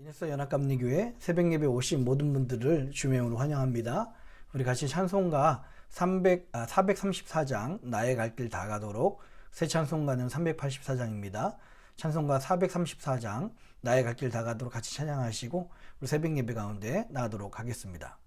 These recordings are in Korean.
이네스 연합감리교회 새벽예배 오신 모든 분들을 주명으로 환영합니다. 우리 같이 찬송가 434장 나의 갈 길 다 가도록, 새 찬송가는 384장입니다. 찬송가 434장 나의 갈 길 다 가도록 같이 찬양하시고 우리 새벽예배 가운데 나가도록 하겠습니다.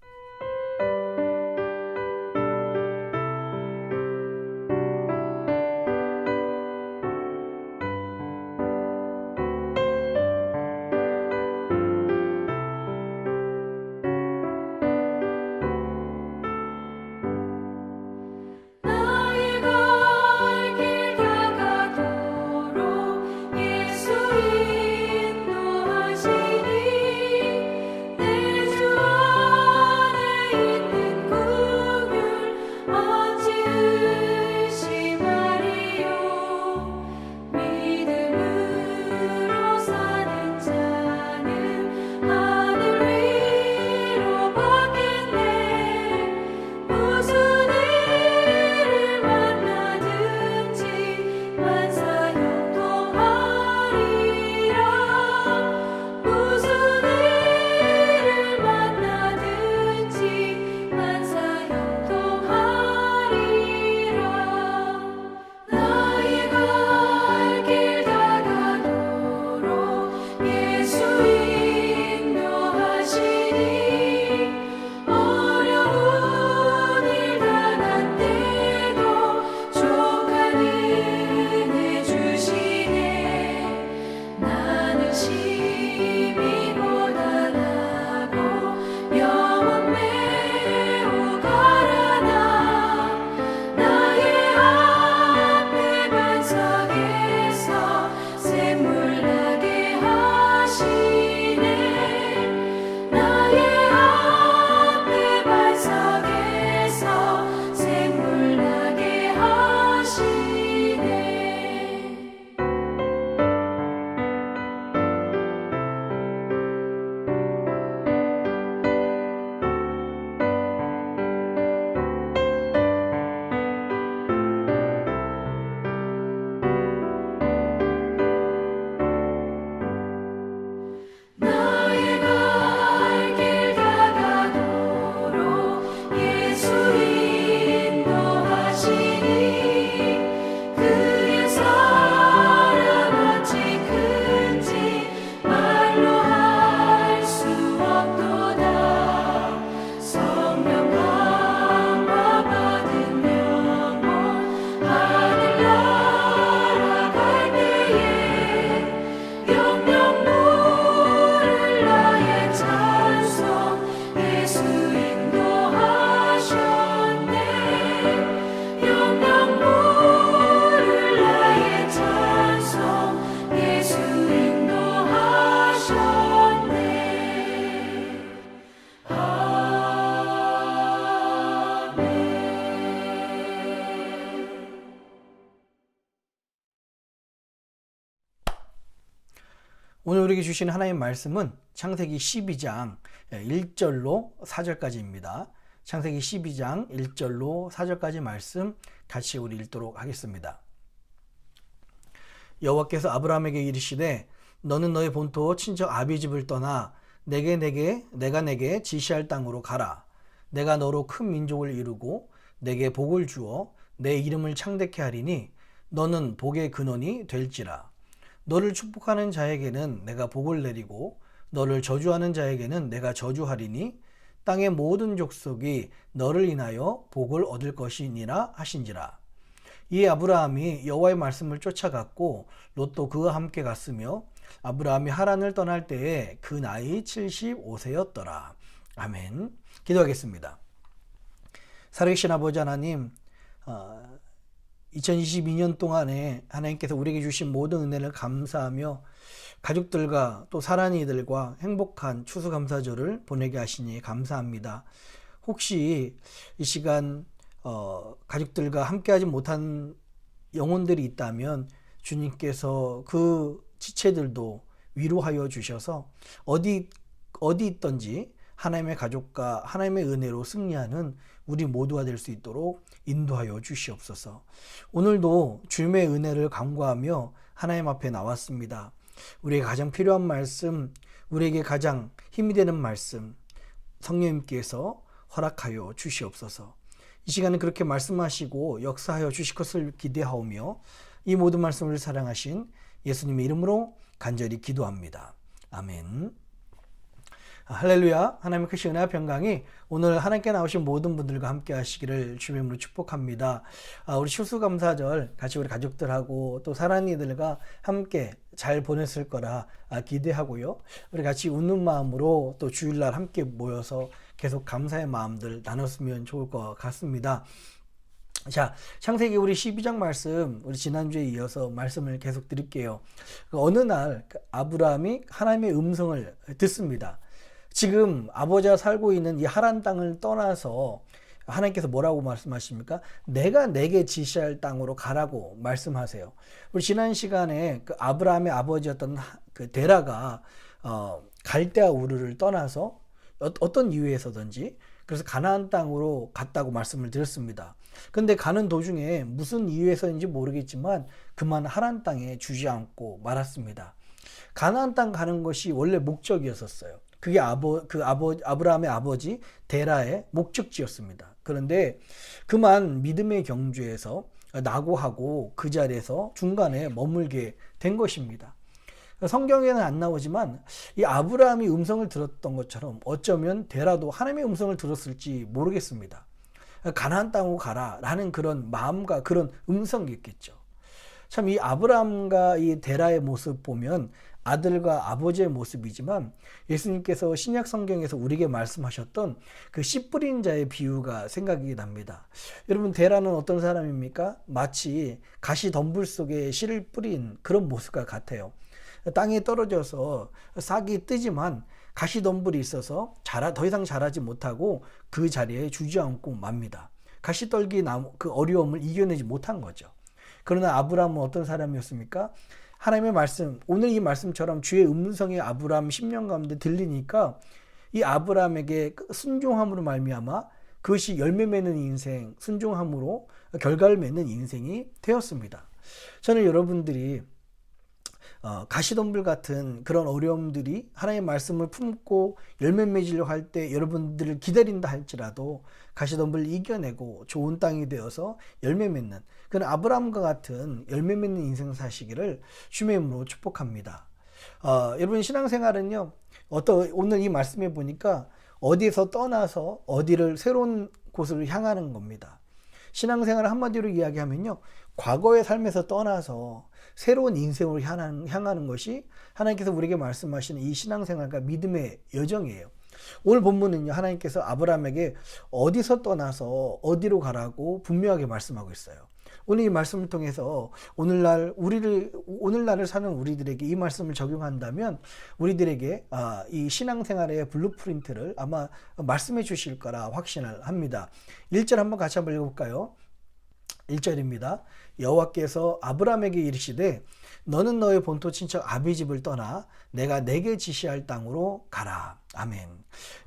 오늘 우리에게 주신 하나님의 말씀은 창세기 12장 1절로 4절까지입니다. 창세기 12장 1절로 4절까지 말씀 같이 우리 읽도록 하겠습니다. 여호와께서 아브라함에게 이르시되 너는 너의 본토 친척 아비 집을 떠나 내가 내게 지시할 땅으로 가라. 내가 너로 큰 민족을 이루고 내게 복을 주어 내 이름을 창대케 하리니 너는 복의 근원이 될지라. 너를 축복하는 자에게는 내가 복을 내리고 너를 저주하는 자에게는 내가 저주하리니 땅의 모든 족속이 너를 인하여 복을 얻을 것이니라 하신지라. 이에 아브라함이 여호와의 말씀을 쫓아갔고 롯도 그와 함께 갔으며 아브라함이 하란을 떠날 때에 그 나이 75세였더라. 아멘. 기도하겠습니다. 살아계신 아버지 하나님, 2022년 동안에 하나님께서 우리에게 주신 모든 은혜를 감사하며 가족들과 또 사랑이들과 행복한 추수감사절을 보내게 하시니 감사합니다. 혹시 이 시간 가족들과 함께하지 못한 영혼들이 있다면 주님께서 그 지체들도 위로하여 주셔서 어디 있든지 하나님의 가족과 하나님의 은혜로 승리하는 우리 모두가 될 수 있도록 인도하여 주시옵소서. 오늘도 주님의 은혜를 간구하며 하나님 앞에 나왔습니다. 우리에게 가장 필요한 말씀, 우리에게 가장 힘이 되는 말씀 성령님께서 허락하여 주시옵소서. 이 시간에 그렇게 말씀하시고 역사하여 주실 것을 기대하오며 이 모든 말씀을 사랑하신 예수님의 이름으로 간절히 기도합니다. 아멘. 할렐루야. 하나님의 크신 은혜와 평강이 오늘 하나님께 나오신 모든 분들과 함께 하시기를 주의 이름으로 축복합니다. 우리 추수감사절 같이 우리 가족들하고 또 사랑하는 이들과 함께 잘 보냈을 거라 기대하고요. 우리 같이 웃는 마음으로 또 주일날 함께 모여서 계속 감사의 마음들 나눴으면 좋을 것 같습니다. 자, 창세기 우리 12장 말씀, 우리 지난주에 이어서 말씀을 계속 드릴게요. 어느 날 아브라함이 하나님의 음성을 듣습니다. 지금 아버지가 살고 있는 이 하란 땅을 떠나서 하나님께서 뭐라고 말씀하십니까? 내가 내게 지시할 땅으로 가라고 말씀하세요. 우리 지난 시간에 그 아브라함의 아버지였던 그 데라가 갈대아 우르를 떠나서 어떤 이유에서든지 그래서 가나안 땅으로 갔다고 말씀을 드렸습니다. 근데 가는 도중에 무슨 이유에서인지 모르겠지만 그만 하란 땅에 주지 않고 말았습니다. 가나안 땅 가는 것이 원래 목적이었었어요. 그게 아브라함의 아버지 데라의 목적지였습니다. 그런데 그만 믿음의 경주에서 낙오하고 그 자리에서 중간에 머물게 된 것입니다. 성경에는 안 나오지만 이 아브라함이 음성을 들었던 것처럼 어쩌면 데라도 하나님의 음성을 들었을지 모르겠습니다. 가나안 땅으로 가라라는 그런 마음과 그런 음성이었겠죠. 참 이 아브라함과 이 데라의 모습 보면 아들과 아버지의 모습이지만 예수님께서 신약 성경에서 우리에게 말씀하셨던 그 씨 뿌린 자의 비유가 생각이 납니다. 여러분, 데라는 어떤 사람입니까? 마치 가시 덤불 속에 씨를 뿌린 그런 모습과 같아요. 땅에 떨어져서 싹이 뜨지만 가시덤불이 있어서 더 이상 자라지 못하고 그 자리에 주저앉고 맙니다. 가시떨기 그 어려움을 이겨내지 못한 거죠. 그러나 아브라함은 어떤 사람이었습니까? 하나님의 말씀, 오늘 이 말씀처럼 주의 음성이 아브라함 10년 가운데 들리니까 이 아브라함에게 순종함으로 말미암아 그것이 열매 맺는 인생, 순종함으로 결과를 맺는 인생이 되었습니다. 저는 여러분들이 가시덤불 같은 그런 어려움들이 하나님의 말씀을 품고 열매 맺으려고 할 때 여러분들을 기다린다 할지라도 가시덤불을 이겨내고 좋은 땅이 되어서 열매 맺는 그런 아브라함과 같은 열매 맺는 인생 사시기를 주의 이름으로 축복합니다. 여러분, 신앙생활은요, 오늘 이 말씀에 보니까 어디에서 떠나서 어디를 새로운 곳으로 향하는 겁니다. 신앙생활을 한마디로 이야기하면요, 과거의 삶에서 떠나서 새로운 인생으로 향하는 것이 하나님께서 우리에게 말씀하시는 이 신앙생활과 믿음의 여정이에요. 오늘 본문은요, 하나님께서 아브라함에게 어디서 떠나서 어디로 가라고 분명하게 말씀하고 있어요. 오늘 이 말씀을 통해서 오늘날을 사는 우리들에게 이 말씀을 적용한다면 우리들에게 이 신앙생활의 블루프린트를 아마 말씀해 주실 거라 확신을 합니다. 1절 한번 같이 한번 읽어볼까요? 1절입니다. 여호와께서 아브라함에게 이르시되 너는 너의 본토 친척 아비집을 떠나 내가 내게 지시할 땅으로 가라. 아멘.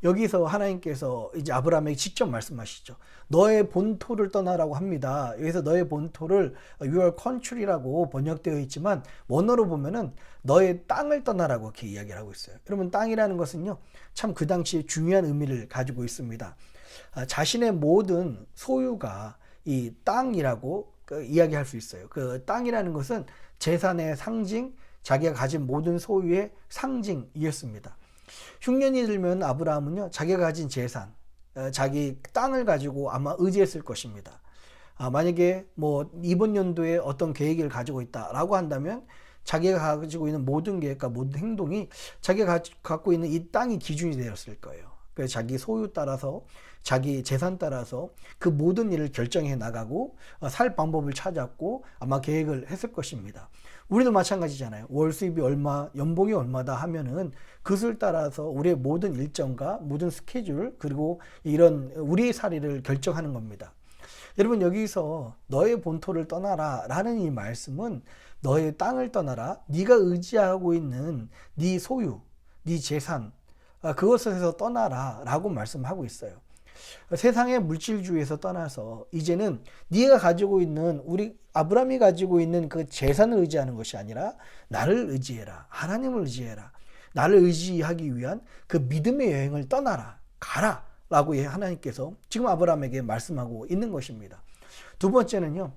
여기서 하나님께서 이제 아브라함에게 직접 말씀하시죠. 너의 본토를 떠나라고 합니다. 여기서 너의 본토를 your country라고 번역되어 있지만 원어로 보면은 너의 땅을 떠나라고 이렇게 이야기를 하고 있어요. 여러분, 땅이라는 것은요, 참 그 당시에 중요한 의미를 가지고 있습니다. 자신의 모든 소유가 이 땅이라고 이야기할 수 있어요. 그 땅이라는 것은 재산의 상징, 자기가 가진 모든 소유의 상징이었습니다. 흉년이 들면 아브라함은요, 자기가 가진 재산, 자기 땅을 가지고 아마 의지했을 것입니다. 만약에 이번 연도에 어떤 계획을 가지고 있다라고 한다면 자기가 가지고 있는 모든 계획과 모든 행동이 자기가 갖고 있는 이 땅이 기준이 되었을 거예요. 그래서 자기 소유 따라서, 자기 재산 따라서 그 모든 일을 결정해 나가고 살 방법을 찾았고 아마 계획을 했을 것입니다. 우리도 마찬가지잖아요. 월 수입이 얼마, 연봉이 얼마다 하면은 그것을 따라서 우리의 모든 일정과 모든 스케줄, 그리고 이런 우리의 살이를 결정하는 겁니다. 여러분, 여기서 너의 본토를 떠나라 라는 이 말씀은 너의 땅을 떠나라, 네가 의지하고 있는 네 소유, 네 재산, 그것에서 떠나라 라고 말씀하고 있어요. 세상의 물질주의에서 떠나서 이제는 네가 가지고 있는, 우리 아브라함이 가지고 있는 그 재산을 의지하는 것이 아니라 나를 의지해라, 하나님을 의지해라. 나를 의지하기 위한 그 믿음의 여행을 떠나라, 가라 라고 하나님께서 지금 아브라함에게 말씀하고 있는 것입니다. 두 번째는요,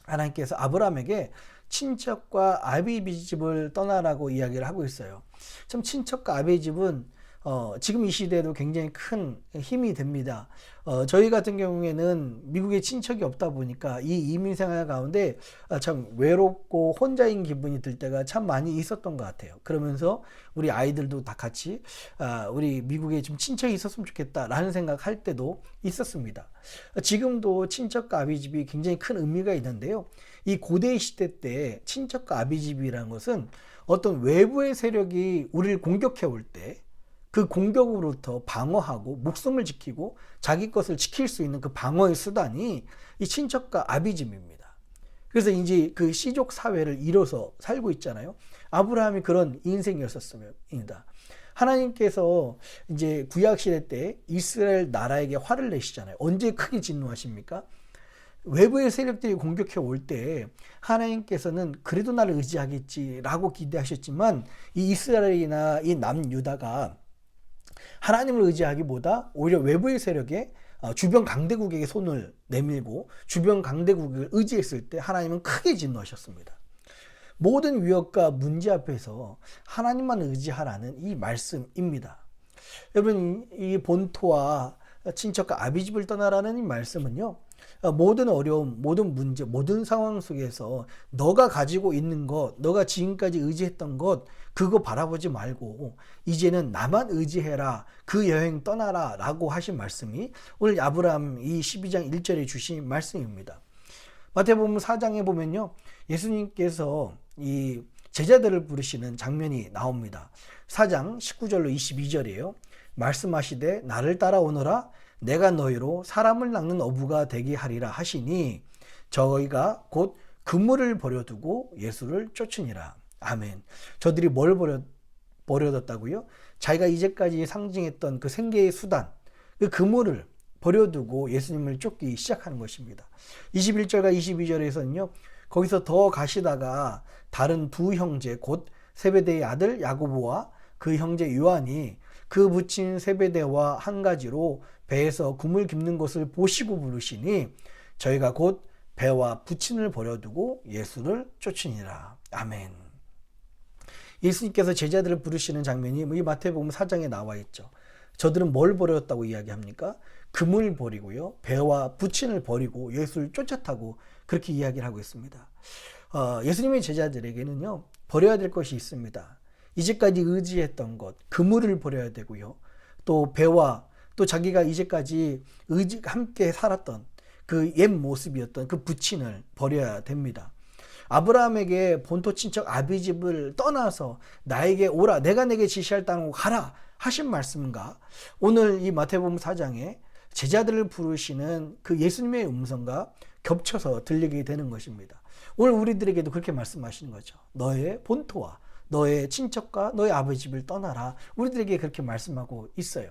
하나님께서 아브라함에게 친척과 아비의 집을 떠나라고 이야기를 하고 있어요. 참 친척과 아비의 집은 지금 이 시대에도 굉장히 큰 힘이 됩니다. 저희 같은 경우에는 미국에 친척이 없다 보니까 이 이민 생활 가운데 참 외롭고 혼자인 기분이 들 때가 참 많이 있었던 것 같아요. 그러면서 우리 아이들도 다 같이 우리 미국에 좀 친척이 있었으면 좋겠다라는 생각할 때도 있었습니다. 지금도 친척과 아비집이 굉장히 큰 의미가 있는데요. 이 고대 시대 때 친척과 아비집이라는 것은 어떤 외부의 세력이 우리를 공격해 올 때 그 공격으로부터 방어하고 목숨을 지키고 자기 것을 지킬 수 있는 그 방어의 수단이 이 친척과 아비집입니다. 그래서 이제 그 씨족 사회를 이뤄서 살고 있잖아요. 아브라함이 그런 인생이었습니다. 하나님께서 이제 구약 시대 때 이스라엘 나라에게 화를 내시잖아요. 언제 크게 진노하십니까? 외부의 세력들이 공격해 올 때 하나님께서는 그래도 나를 의지하겠지라고 기대하셨지만 이 이스라엘이나 이 남유다가 하나님을 의지하기보다 오히려 외부의 세력에 주변 강대국에게 손을 내밀고 주변 강대국을 의지했을 때 하나님은 크게 진노하셨습니다. 모든 위협과 문제 앞에서 하나님만 의지하라는 이 말씀입니다. 여러분, 이 본토와 친척과 아비집을 떠나라는 이 말씀은요, 모든 어려움, 모든 문제, 모든 상황 속에서 너가 가지고 있는 것, 너가 지금까지 의지했던 것, 그거 바라보지 말고 이제는 나만 의지해라, 그 여행 떠나라 라고 하신 말씀이 오늘 아브라함 이 12장 1절에 주신 말씀입니다. 마태복음 4장에 보면요, 예수님께서 이 제자들을 부르시는 장면이 나옵니다. 4장 19절로 22절이에요. 말씀하시되 나를 따라오너라, 내가 너희로 사람을 낚는 어부가 되게 하리라 하시니 저희가 곧 그물을 버려두고 예수를 쫓으니라. 아멘. 저들이 뭘 버려뒀다고요? 자기가 이제까지 상징했던 그 생계의 수단, 그 그물을 버려두고 예수님을 쫓기 시작하는 것입니다. 21절과 22절에서는요, 거기서 더 가시다가 다른 두 형제, 곧 세베대의 아들 야고보와 그 형제 요한이 그 붙인 세베대와 한 가지로 배에서 그물 깁는 것을 보시고 부르시니 저희가 곧 배와 부친을 버려두고 예수를 쫓으니라. 아멘. 예수님께서 제자들을 부르시는 장면이 이 마태복음 4장에 나와 있죠. 저들은 뭘 버렸다고 이야기합니까? 금을 버리고요, 배와 부친을 버리고 예수를 쫓았다고 그렇게 이야기를 하고 있습니다. 예수님의 제자들에게는요, 버려야 될 것이 있습니다. 이제까지 의지했던 것, 그물을 버려야 되고요, 또 배와 또 자기가 이제까지 함께 살았던 그 옛 모습이었던 그 부친을 버려야 됩니다. 아브라함에게 본토 친척 아비집을 떠나서 나에게 오라, 내가 내게 지시할 땅으로 가라 하신 말씀과 오늘 이 마태복음 4장에 제자들을 부르시는 그 예수님의 음성과 겹쳐서 들리게 되는 것입니다. 오늘 우리들에게도 그렇게 말씀하시는 거죠. 너의 본토와 너의 친척과 너의 아버지집을 떠나라. 우리들에게 그렇게 말씀하고 있어요.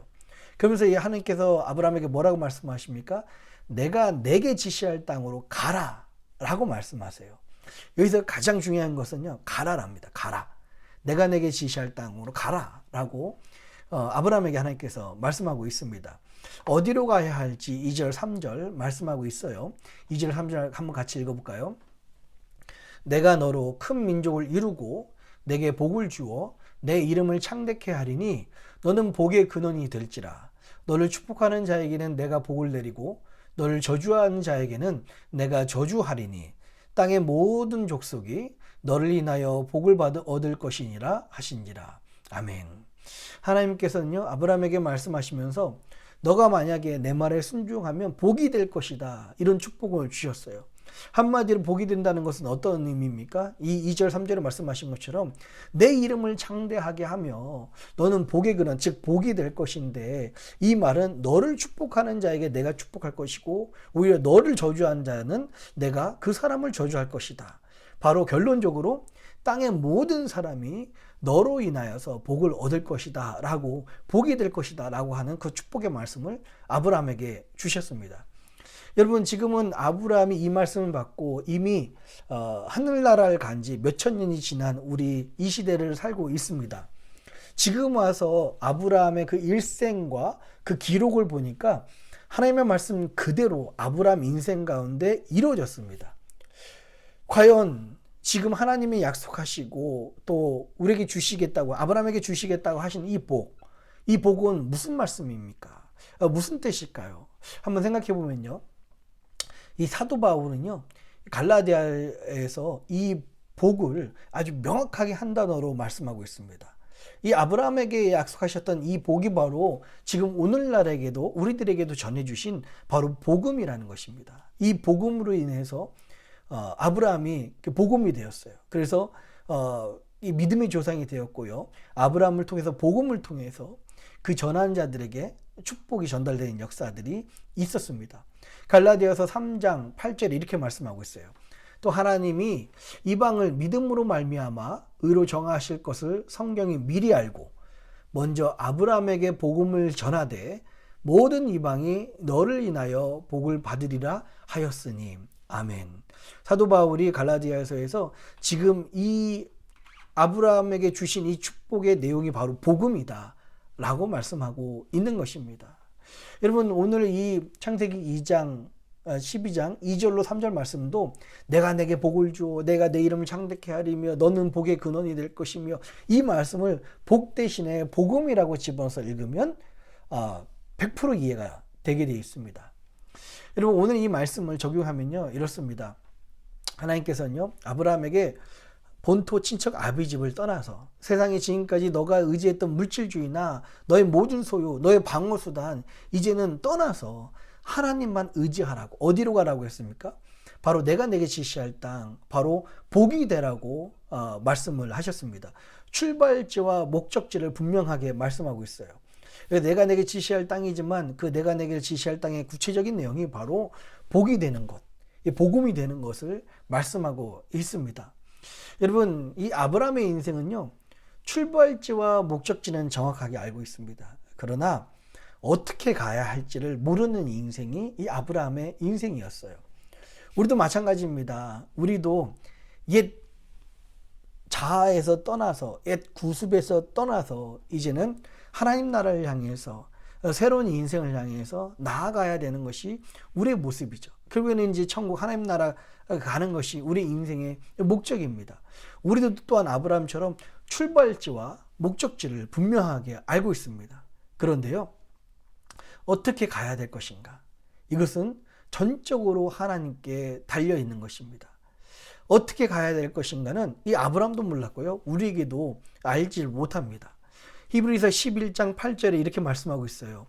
그러면서 하나님께서 아브라함에게 뭐라고 말씀하십니까? 내가 내게 지시할 땅으로 가라 라고 말씀하세요. 여기서 가장 중요한 것은요, 가라랍니다. 가라. 내가 내게 지시할 땅으로 가라 라고 아브라함에게 하나님께서 말씀하고 있습니다. 어디로 가야 할지 2절 3절 말씀하고 있어요. 2절 3절 한번 같이 읽어볼까요? 내가 너로 큰 민족을 이루고 내게 복을 주어 내 이름을 창대케 하리니 너는 복의 근원이 될지라. 너를 축복하는 자에게는 내가 복을 내리고 너를 저주하는 자에게는 내가 저주하리니 땅의 모든 족속이 너를 인하여 복을 얻을 것이니라 하신지라. 아멘. 하나님께서는요, 아브라함에게 말씀하시면서 너가 만약에 내 말에 순종하면 복이 될 것이다, 이런 축복을 주셨어요. 한마디로 복이 된다는 것은 어떤 의미입니까? 이 2절 3절에 말씀하신 것처럼 내 이름을 창대하게 하며 너는 복의 근원, 즉 복이 될 것인데, 이 말은 너를 축복하는 자에게 내가 축복할 것이고 오히려 너를 저주하는 자는 내가 그 사람을 저주할 것이다. 바로 결론적으로 땅의 모든 사람이 너로 인하여서 복을 얻을 것이다 라고, 복이 될 것이다 라고 하는 그 축복의 말씀을 아브라함에게 주셨습니다. 여러분, 지금은 아브라함이 이 말씀을 받고 이미 하늘나라를 간 지 몇천 년이 지난 우리 이 시대를 살고 있습니다. 지금 와서 아브라함의 그 일생과 그 기록을 보니까 하나님의 말씀 그대로 아브라함 인생 가운데 이루어졌습니다. 과연 지금 하나님이 약속하시고 또 우리에게 주시겠다고, 아브라함에게 주시겠다고 하신 이 복은 무슨 말씀입니까? 무슨 뜻일까요? 한번 생각해 보면요, 이 사도 바울은요, 갈라디아에서 이 복을 아주 명확하게 한 단어로 말씀하고 있습니다. 이 아브라함에게 약속하셨던 이 복이 바로 지금 오늘날에게도, 우리들에게도 전해주신 바로 복음이라는 것입니다. 이 복음으로 인해서 아브라함이 복음이 되었어요. 그래서 이 믿음의 조상이 되었고요, 아브라함을 통해서, 복음을 통해서 그 전한 자들에게 축복이 전달되는 역사들이 있었습니다. 갈라디아서 3장 8절에 이렇게 말씀하고 있어요. 또 하나님이 이방을 믿음으로 말미암아 의로 정하실 것을 성경이 미리 알고 먼저 아브라함에게 복음을 전하되 모든 이방이 너를 인하여 복을 받으리라 하였으니. 아멘. 사도 바울이 갈라디아서에서 지금 이 아브라함에게 주신 이 축복의 내용이 바로 복음이다 라고 말씀하고 있는 것입니다. 여러분, 오늘 이 창세기 12장 2절로 3절 말씀도 내가 내게 복을 주어 내가 내 이름을 창대케 하리며 너는 복의 근원이 될 것이며, 이 말씀을 복 대신에 복음이라고 집어서 읽으면 100% 이해가 되게 되어 있습니다. 여러분, 오늘 이 말씀을 적용하면요, 이렇습니다. 하나님께서는요, 아브라함에게 본토 친척 아비집을 떠나서 세상에 지금까지 너가 의지했던 물질주의나 너의 모든 소유, 너의 방어수단, 이제는 떠나서 하나님만 의지하라고, 어디로 가라고 했습니까? 바로 내가 내게 지시할 땅, 바로 복이 되라고 말씀을 하셨습니다. 출발지와 목적지를 분명하게 말씀하고 있어요. 내가 내게 지시할 땅이지만 그 내가 내게 지시할 땅의 구체적인 내용이 바로 복이 되는 것, 복음이 되는 것을 말씀하고 있습니다. 여러분, 이 아브라함의 인생은요, 출발지와 목적지는 정확하게 알고 있습니다. 그러나 어떻게 가야 할지를 모르는 인생이 이 아브라함의 인생이었어요. 우리도 마찬가지입니다. 우리도 옛 자아에서 떠나서, 옛 구습에서 떠나서 이제는 하나님 나라를 향해서, 새로운 인생을 향해서 나아가야 되는 것이 우리의 모습이죠. 결국에는 이제 천국, 하나님 나라 가는 것이 우리 인생의 목적입니다. 우리도 또한 아브라함처럼 출발지와 목적지를 분명하게 알고 있습니다. 그런데요, 어떻게 가야 될 것인가? 이것은 전적으로 하나님께 달려 있는 것입니다. 어떻게 가야 될 것인가는 이 아브라함도 몰랐고요, 우리에게도 알지 못합니다. 히브리서 11장 8절에 이렇게 말씀하고 있어요.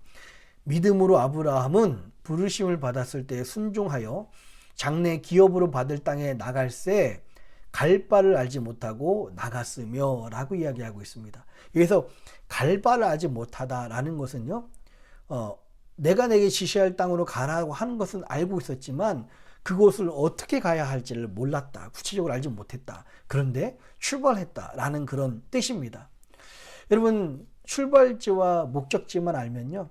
믿음으로 아브라함은 부르심을 받았을 때 순종하여 장래 기업으로 받을 땅에 나갈새 갈 바를 알지 못하고 나갔으며 라고 이야기하고 있습니다. 여기서 갈 바를 알지 못하다라는 것은요, 내가 내게 지시할 땅으로 가라고 하는 것은 알고 있었지만 그곳을 어떻게 가야 할지를 몰랐다, 구체적으로 알지 못했다. 그런데 출발했다라는 그런 뜻입니다. 여러분, 출발지와 목적지만 알면요,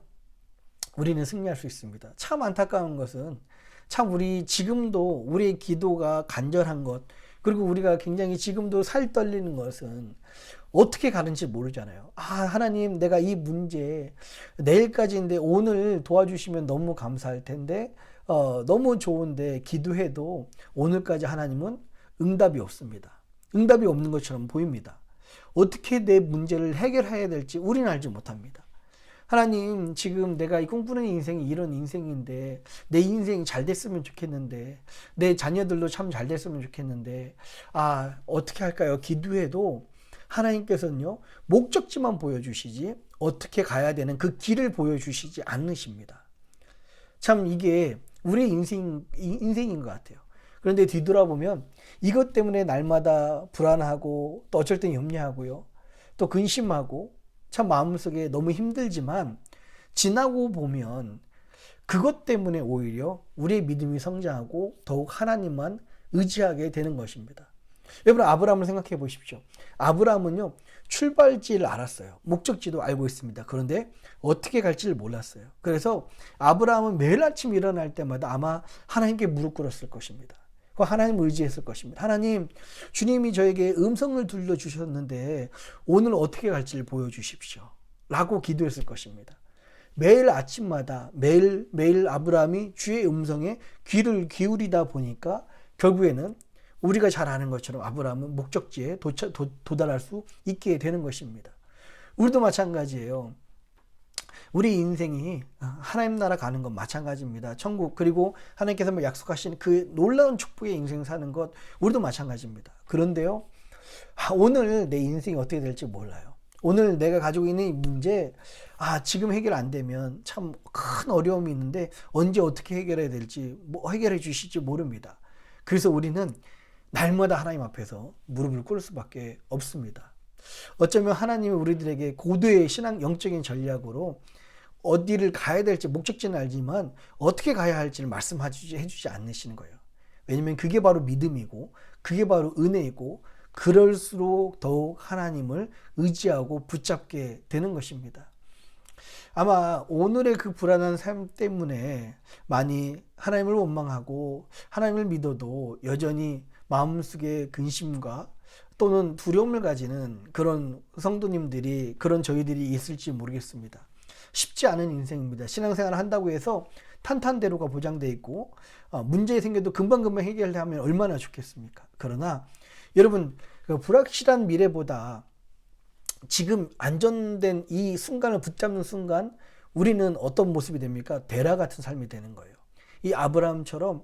우리는 승리할 수 있습니다. 참 안타까운 것은, 참 우리 지금도 우리의 기도가 간절한 것, 그리고 우리가 굉장히 지금도 살 떨리는 것은 어떻게 가는지 모르잖아요. 하나님, 내가 이 문제 내일까지인데 오늘 도와주시면 너무 감사할 텐데, 너무 좋은데 기도해도 오늘까지 하나님은 응답이 없습니다. 응답이 없는 것처럼 보입니다. 어떻게 내 문제를 해결해야 될지 우리는 알지 못합니다. 하나님, 지금 내가 이 꿈꾸는 인생이 이런 인생인데, 내 인생이 잘 됐으면 좋겠는데, 내 자녀들도 참 잘 됐으면 좋겠는데, 어떻게 할까요? 기도해도 하나님께서는요, 목적지만 보여주시지 어떻게 가야 되는 그 길을 보여주시지 않으십니다. 참 이게 우리의 인생인 것 같아요. 그런데 뒤돌아보면 이것 때문에 날마다 불안하고 또 어쩔 땐 염려하고요, 또 근심하고 참 마음속에 너무 힘들지만 지나고 보면 그것 때문에 오히려 우리의 믿음이 성장하고 더욱 하나님만 의지하게 되는 것입니다. 여러분, 아브라함을 생각해 보십시오. 아브라함은요, 출발지를 알았어요. 목적지도 알고 있습니다. 그런데 어떻게 갈지를 몰랐어요. 그래서 아브라함은 매일 아침 일어날 때마다 아마 하나님께 무릎 꿇었을 것입니다. 그 하나님을 의지했을 것입니다. 하나님, 주님이 저에게 음성을 들려주셨는데 오늘 어떻게 갈지를 보여주십시오. 라고 기도했을 것입니다. 매일 아침마다 매일 아브라함이 주의 음성에 귀를 기울이다 보니까 결국에는 우리가 잘 아는 것처럼 아브라함은 목적지에 도달할 수 있게 되는 것입니다. 우리도 마찬가지예요. 우리 인생이 하나님 나라 가는 건 마찬가지입니다. 천국, 그리고 하나님께서 약속하신 그 놀라운 축복의 인생 사는 것, 우리도 마찬가지입니다. 그런데요, 오늘 내 인생이 어떻게 될지 몰라요. 오늘 내가 가지고 있는 이 문제, 지금 해결 안 되면 참 큰 어려움이 있는데 언제 어떻게 해결해야 될지, 해결해 주실지 모릅니다. 그래서 우리는 날마다 하나님 앞에서 무릎을 꿇을 수밖에 없습니다. 어쩌면 하나님이 우리들에게 고도의 신앙 영적인 전략으로 어디를 가야 될지 목적지는 알지만 어떻게 가야 할지를 해주지 않으시는 거예요. 왜냐하면 그게 바로 믿음이고 그게 바로 은혜이고 그럴수록 더욱 하나님을 의지하고 붙잡게 되는 것입니다. 아마 오늘의 그 불안한 삶 때문에 많이 하나님을 원망하고 하나님을 믿어도 여전히 마음속에 근심과 또는 두려움을 가지는 그런 성도님들이, 그런 저희들이 있을지 모르겠습니다. 쉽지 않은 인생입니다. 신앙생활을 한다고 해서 탄탄대로가 보장되어 있고 문제 생겨도 금방금방 해결하면 얼마나 좋겠습니까? 그러나 여러분, 그 불확실한 미래보다 지금 안전된 이 순간을 붙잡는 순간 우리는 어떤 모습이 됩니까? 데라 같은 삶이 되는 거예요. 이 아브라함처럼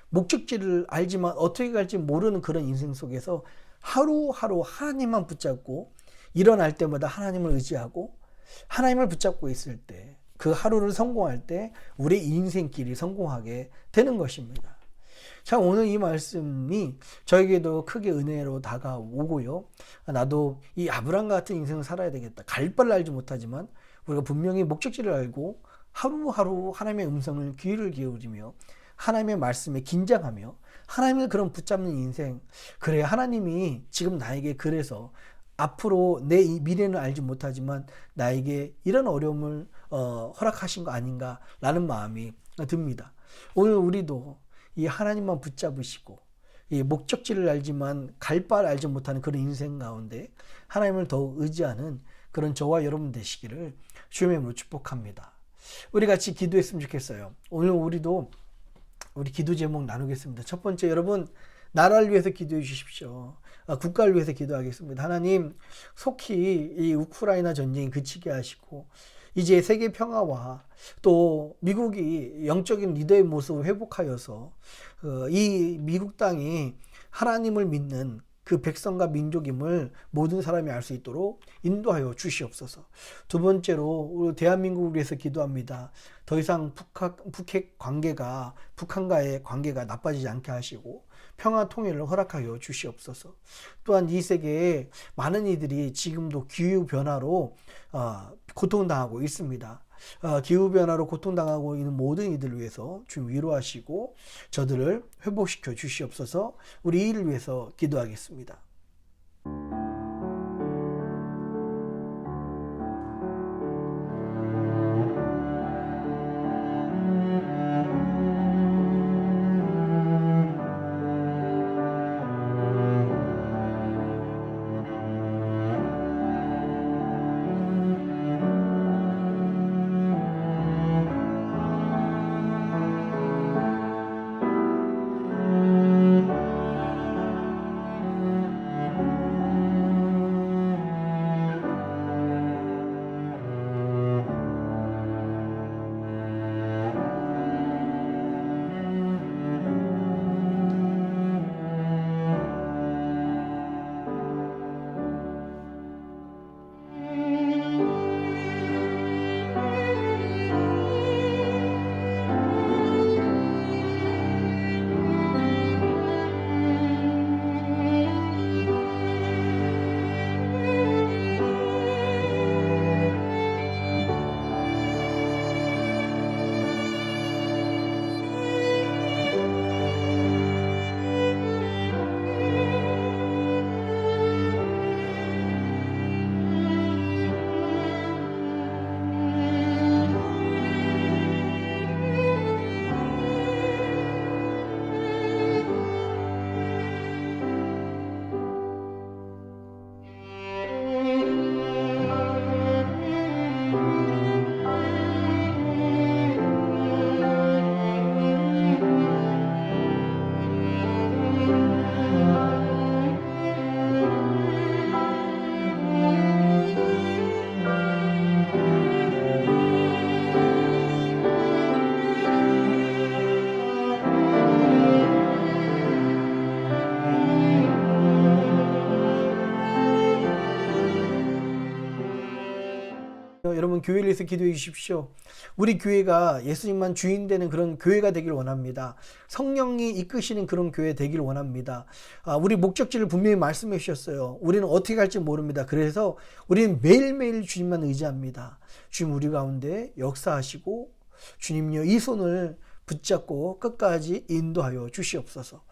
목적지를 알지만 어떻게 갈지 모르는 그런 인생 속에서 하루하루 하나님만 붙잡고 일어날 때마다 하나님을 의지하고 하나님을 붙잡고 있을 때, 그 하루를 성공할 때 우리 인생길이 성공하게 되는 것입니다. 참, 오늘 이 말씀이 저에게도 크게 은혜로 다가오고요. 나도 이 아브라함 같은 인생을 살아야 되겠다. 갈 바를 알지 못하지만 우리가 분명히 목적지를 알고 하루하루 하나님의 음성을 귀를 기울이며 하나님의 말씀에 긴장하며 하나님을 그런 붙잡는 인생, 그래야 하나님이 지금 나에게 그래서 앞으로 내 미래는 알지 못하지만 나에게 이런 어려움을 허락하신 거 아닌가라는 마음이 듭니다. 오늘 우리도 이 하나님만 붙잡으시고 이 목적지를 알지만 갈 바를 알지 못하는 그런 인생 가운데 하나님을 더욱 의지하는 그런 저와 여러분 되시기를 주님의 이름으로 축복합니다. 우리 같이 기도했으면 좋겠어요. 오늘 우리도 우리 기도 제목 나누겠습니다. 첫 번째, 여러분 나라를 위해서 기도해 주십시오. 국가를 위해서 기도하겠습니다. 하나님, 속히 이 우크라이나 전쟁이 그치게 하시고 이제 세계 평화와 또 미국이 영적인 리더의 모습을 회복하여서 이 미국 땅이 하나님을 믿는 그 백성과 민족임을 모든 사람이 알 수 있도록 인도하여 주시옵소서. 두 번째로 우리 대한민국을 위해서 기도합니다. 더 이상 북한과의 관계가 나빠지지 않게 하시고 평화 통일을 허락하여 주시옵소서. 또한 이 세계에 많은 이들이 지금도 기후변화로 고통당하고 있습니다. 기후변화로 고통당하고 있는 모든 이들을 위해서 주님 위로하시고 저들을 회복시켜 주시옵소서. 우리 이 일을 위해서 기도하겠습니다. 여러분 교회를 위해서 기도해 주십시오. 우리 교회가 예수님만 주인 되는 그런 교회가 되길 원합니다. 성령이 이끄시는 그런 교회 되길 원합니다. 우리 목적지를 분명히 말씀해 주셨어요. 우리는 어떻게 갈지 모릅니다. 그래서 우리는 매일매일 주님만 의지합니다. 주님 우리 가운데 역사하시고 주님요 이 손을 붙잡고 끝까지 인도하여 주시옵소서.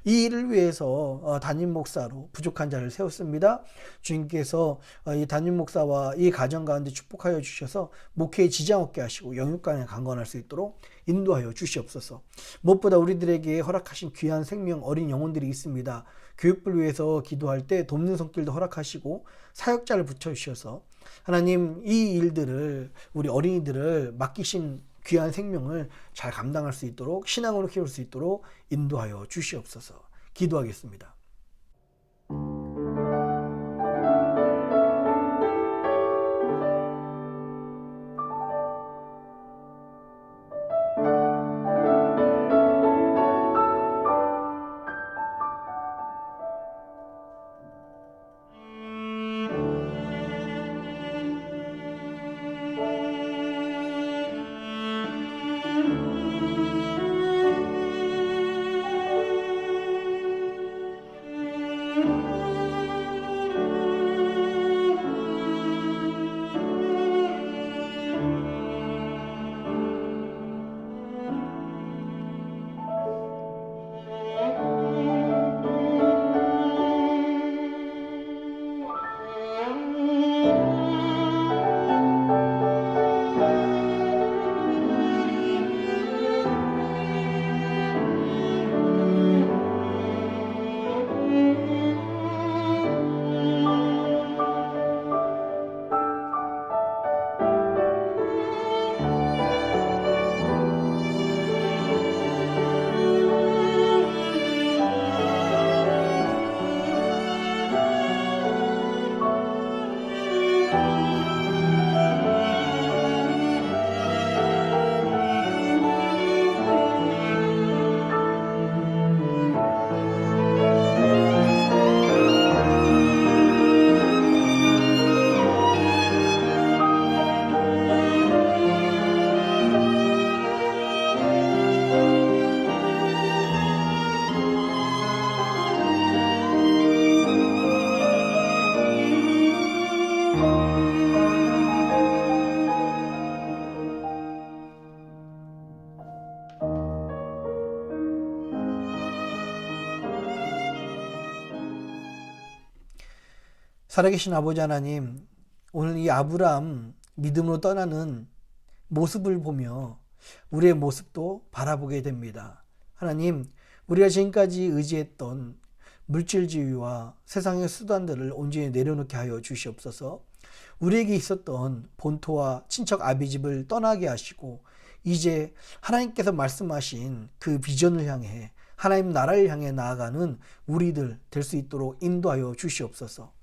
이 일을 위해서 담임 목사로 부족한 자를 세웠습니다. 주님께서 이 담임 목사와 이 가정 가운데 축복하여 주셔서 목회에 지장 없게 하시고 영육간에 강건할 수 있도록 인도하여 주시옵소서. 무엇보다 우리들에게 허락하신 귀한 생명 어린 영혼들이 있습니다. 교육부를 위해서 기도할 때 돕는 손길도 허락하시고 사역자를 붙여주셔서 하나님 이 일들을 우리 어린이들을 맡기신 귀한 생명을 잘 감당할 수 있도록 신앙으로 키울 수 있도록 인도하여 주시옵소서. 기도하겠습니다. 살아계신 아버지 하나님, 오늘 이 아브라함 믿음으로 떠나는 모습을 보며 우리의 모습도 바라보게 됩니다. 하나님, 우리가 지금까지 의지했던 물질주의와 세상의 수단들을 온전히 내려놓게 하여 주시옵소서. 우리에게 있었던 본토와 친척 아비집을 떠나게 하시고 이제 하나님께서 말씀하신 그 비전을 향해 하나님 나라를 향해 나아가는 우리들 될 수 있도록 인도하여 주시옵소서.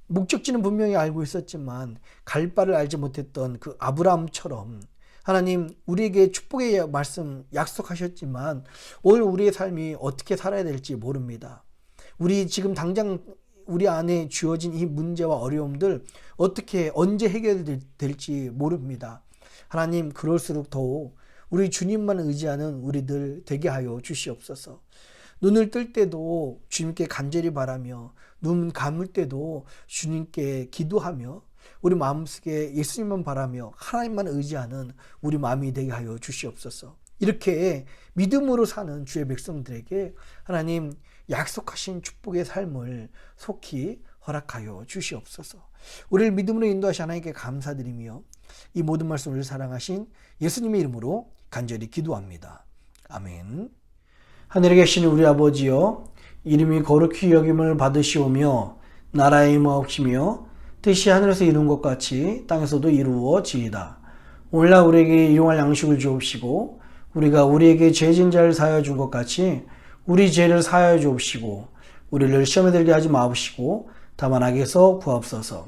목적지는 분명히 알고 있었지만 갈 바를 알지 못했던 그 아브라함처럼 하나님 우리에게 축복의 말씀 약속하셨지만 오늘 우리의 삶이 어떻게 살아야 될지 모릅니다. 우리 지금 당장 우리 안에 주어진 이 문제와 어려움들 어떻게 언제 해결될지 모릅니다. 하나님 그럴수록 더욱 우리 주님만 의지하는 우리들 되게 하여 주시옵소서. 눈을 뜰 때도 주님께 간절히 바라며 눈 감을 때도 주님께 기도하며 우리 마음속에 예수님만 바라며 하나님만 의지하는 우리 마음이 되게 하여 주시옵소서. 이렇게 믿음으로 사는 주의 백성들에게 하나님 약속하신 축복의 삶을 속히 허락하여 주시옵소서. 우리를 믿음으로 인도하신 하나님께 감사드리며 이 모든 말씀을 사랑하신 예수님의 이름으로 간절히 기도합니다. 아멘. 하늘에 계신 우리 아버지여, 이름이 거룩히 여김을 받으시오며 나라의 임하옵시며 뜻이 하늘에서 이룬 것 같이 땅에서도 이루어지이다. 오늘날 우리에게 일용할 양식을 주옵시고 우리가 우리에게 죄진 자를 사하여 준 것 같이 우리 죄를 사하여 주옵시고 우리를 시험에 들게 하지 마옵시고 다만 악에서 구하옵소서.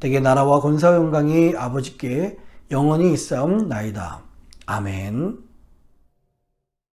대개 나라와 권세와 영광이 아버지께 영원히 있사옵나이다. 아멘.